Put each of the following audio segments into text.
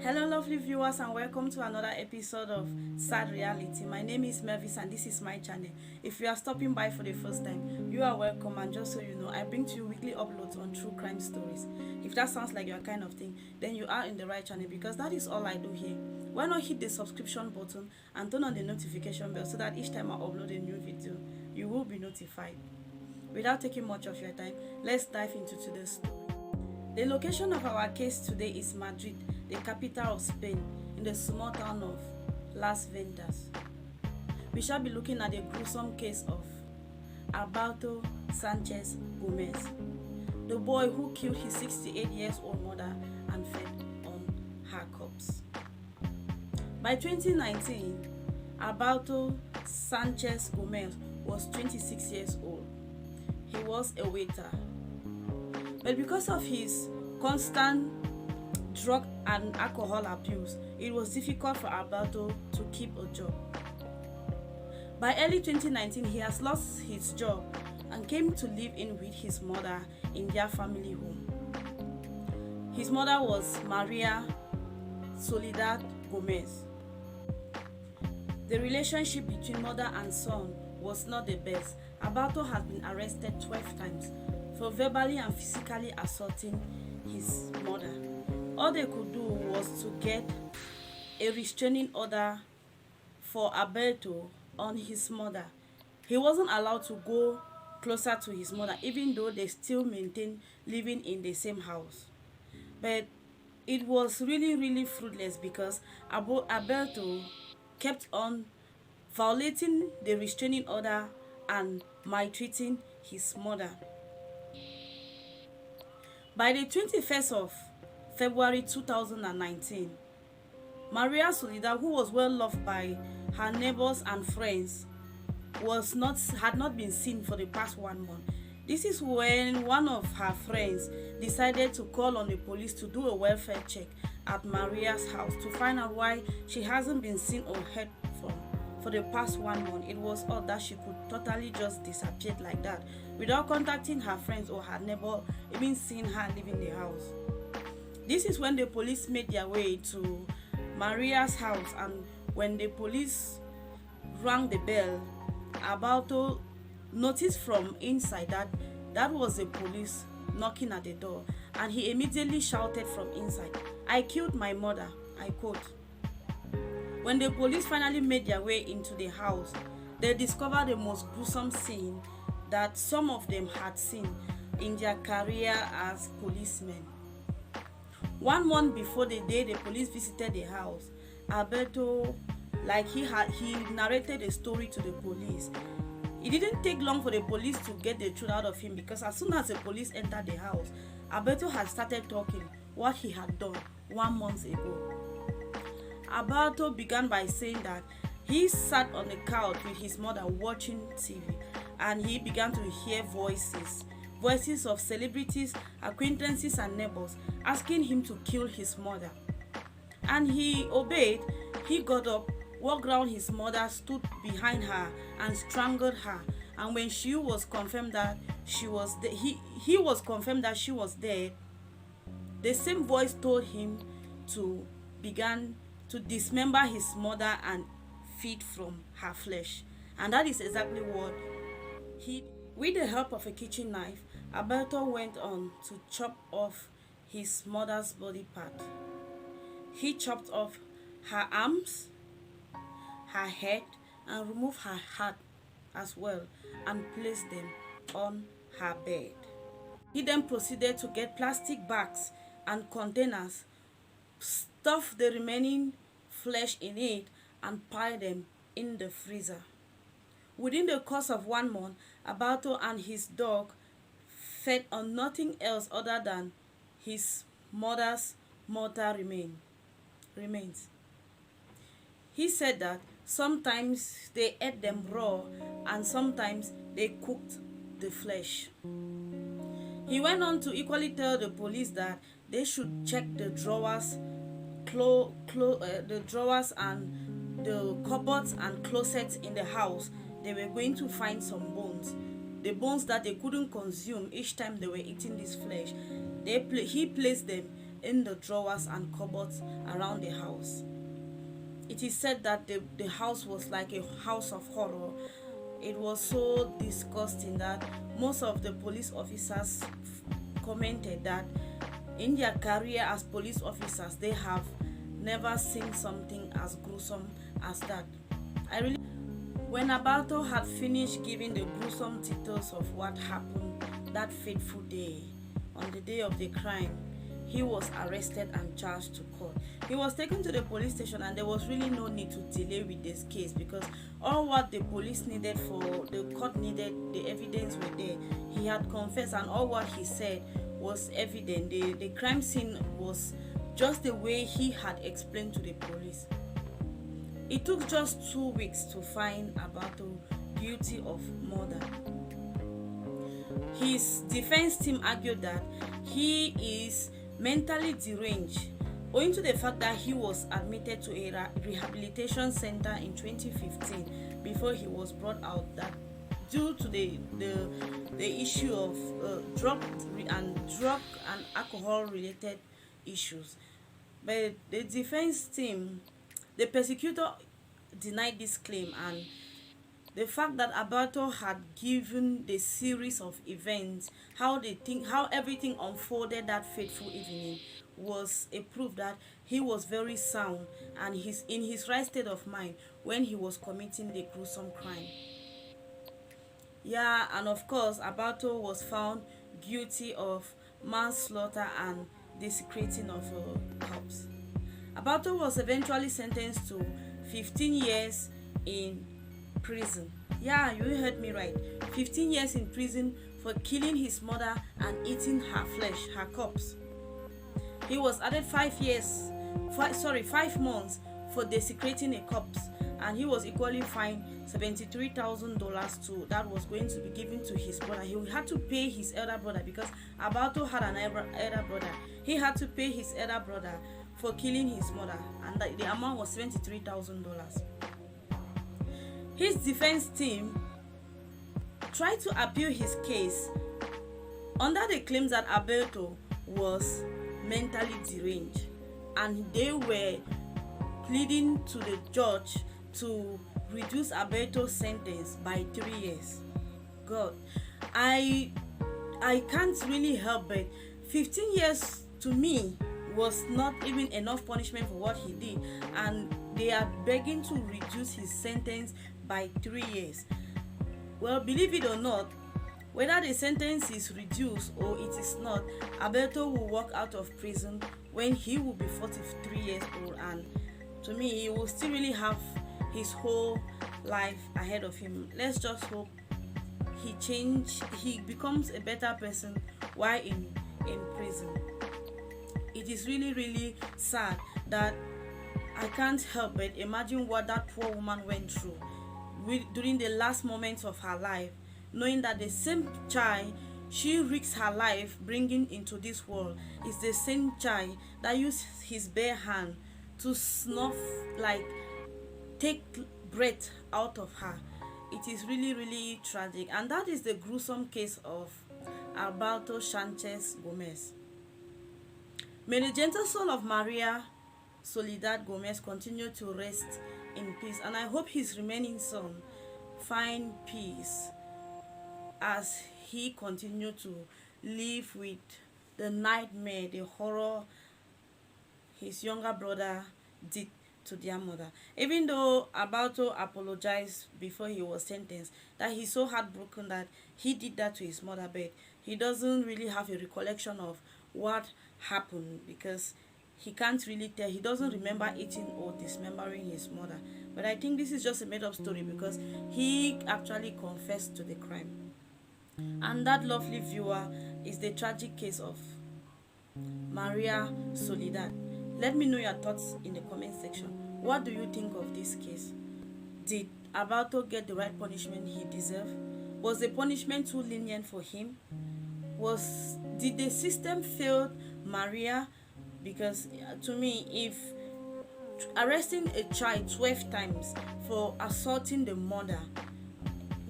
Hello lovely viewers and welcome to another episode of Sad Reality. My name is Mervis and this is my channel. If you are stopping by for the first time, you are welcome, and just so you know, I bring to you weekly uploads on true crime stories. If that sounds like your kind of thing, then you are in the right channel because that is all I do here. Why not hit the subscription button and turn on the notification bell so that each time I upload a new video, you will be notified. Without taking much of your time, let's dive into today's story. The location of our case today is Madrid, the capital of Spain, in the small town of Las Ventas. We shall be looking at the gruesome case of Alberto Sanchez Gomez, the boy who killed his 68-year-old mother and fed on her corpse. By 2019, Alberto Sanchez Gomez was 26 years old. He was a waiter. But because of his constant drug and alcohol abuse, it was difficult for Alberto to keep a job. By early 2019, he has lost his job and came to live in with his mother in their family home. His mother was Maria Soledad Gomez. The relationship between mother and son was not the best. Alberto had been arrested 12 times for verbally and physically assaulting his mother. All they could do was to get a restraining order for Alberto on his mother. He wasn't allowed to go closer to his mother, even though they still maintained living in the same house. But it was really fruitless because Alberto kept on violating the restraining order and maltreating his mother. By the 21st of February 2019, Maria Soledad, who was well loved by her neighbors and friends, had not been seen for the past 1 month. This is when one of her friends decided to call on the police to do a welfare check at Maria's house to find out why she hasn't been seen or heard from for the past 1 month. It was odd that she could totally just disappear like that without contacting her friends or her neighbor, even seeing her leaving the house. This is when the police made their way to Maria's house, and when the police rang the bell, Alberto noticed from inside that was the police knocking at the door, and he immediately shouted from inside, "I killed my mother," I quote. When the police finally made their way into the house, they discovered the most gruesome scene that some of them had seen in their career as policemen. 1 month before the day the police visited the house, Alberto, he narrated a story to the police. It didn't take long for the police to get the truth out of him, because as soon as the police entered the house, Alberto had started talking what he had done 1 month ago. Alberto began by saying that he sat on the couch with his mother watching TV, and he began to hear voices of celebrities, acquaintances and neighbors asking him to kill his mother. And he obeyed. He got up, walked around his mother, stood behind her and strangled her. And when she was confirmed that she was he was confirmed that she was dead, the same voice told him to begin to dismember his mother and feed from her flesh. And that is exactly what he, with the help of a kitchen knife, Alberto went on to chop off his mother's body part. He chopped off her arms, her head, and removed her heart as well, and placed them on her bed. He then proceeded to get plastic bags and containers, stuff the remaining flesh in it, and pile them in the freezer. Within the course of 1 month, Alberto and his dog fed on nothing else other than his mother's mortal remains. He said that sometimes they ate them raw and sometimes they cooked the flesh. He went on to equally tell the police that they should check the drawers, the drawers and the cupboards and closets in the house. They were going to find some bones, the bones that they couldn't consume each time they were eating this flesh. He placed them in the drawers and cupboards around the house. It is said that the house was like a house of horror. It was so disgusting that most of the police officers commented that in their career as police officers they have never seen something as gruesome as that. I really When Alberto had finished giving the gruesome details of what happened that fateful day, on the day of the crime, he was arrested and charged to court. He was taken to the police station, and there was really no need to delay with this case because all what the police needed, for the court needed, the evidence were there. He had confessed, and all what he said was evident. The crime scene was just the way he had explained to the police. It took just 2 weeks to find Alberto guilty of murder. His defense team argued that he is mentally deranged owing to the fact that he was admitted to a rehabilitation center in 2015 before he was brought out, that due to the issue of drug and alcohol related issues. But the defense team, the prosecutor, denied this claim, and the fact that Alberto had given the series of events, how everything unfolded that fateful evening, was a proof that he was very sound and in his right state of mind when he was committing the gruesome crime. Yeah, and of course, Alberto was found guilty of manslaughter and desecrating of a corpse. Alberto was eventually sentenced to 15 years in prison. Yeah, you heard me right. 15 years in prison for killing his mother and eating her flesh, her corpse. He was added 5 months for desecrating a corpse, and he was equally fined $73,000 to that was going to be given to his brother. He had to pay his elder brother because Alberto had an elder brother. He had to pay his elder brother for killing his mother, and the amount was $73,000. His defense team tried to appeal his case under the claims that Alberto was mentally deranged, and they were pleading to the judge to reduce Alberto's sentence by 3 years. God, I can't really help but 15 years to me was not even enough punishment for what he did, and they are begging to reduce his sentence by 3 years. Well, believe it or not, whether the sentence is reduced or it is not, Alberto will walk out of prison when he will be 43 years old, and to me, he will still really have his whole life ahead of him. Let's just hope he becomes a better person while in prison. It is really, really sad that I can't help but imagine what that poor woman went through during the last moments of her life, knowing that the same child she risks her life bringing into this world is the same child that used his bare hand to snuff, like take breath out of her. It is really, really tragic, and that is the gruesome case of Alberto Sanchez Gomez. May the gentle soul of Maria Soledad Gomez continue to rest in peace, and I hope his remaining son find peace as he continued to live with the nightmare, the horror his younger brother did to their mother. Even though Alberto apologized before he was sentenced, that he's so heartbroken that he did that to his mother, but he doesn't really have a recollection of what happened because he can't really tell. He doesn't remember eating or dismembering his mother. But I think this is just a made-up story because he actually confessed to the crime. And that, lovely viewer, is the tragic case of Maria Soledad. Let me know your thoughts in the comment section. What do you think of this case? Did Alberto get the right punishment he deserved? Was the punishment too lenient for him? Did the system fail Maria? Because to me, if arresting a child 12 times for assaulting the mother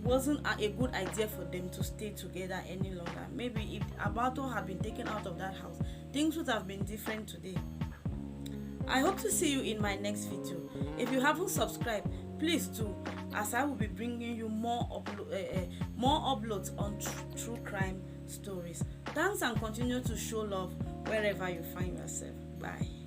wasn't a good idea for them to stay together any longer, maybe if Alberto had been taken out of that house, things would have been different today. I hope to see you in my next video. If you haven't subscribed, please do, as I will be bringing you more uploads on true crime stories. Thanks, and continue to show love wherever you find yourself. Bye.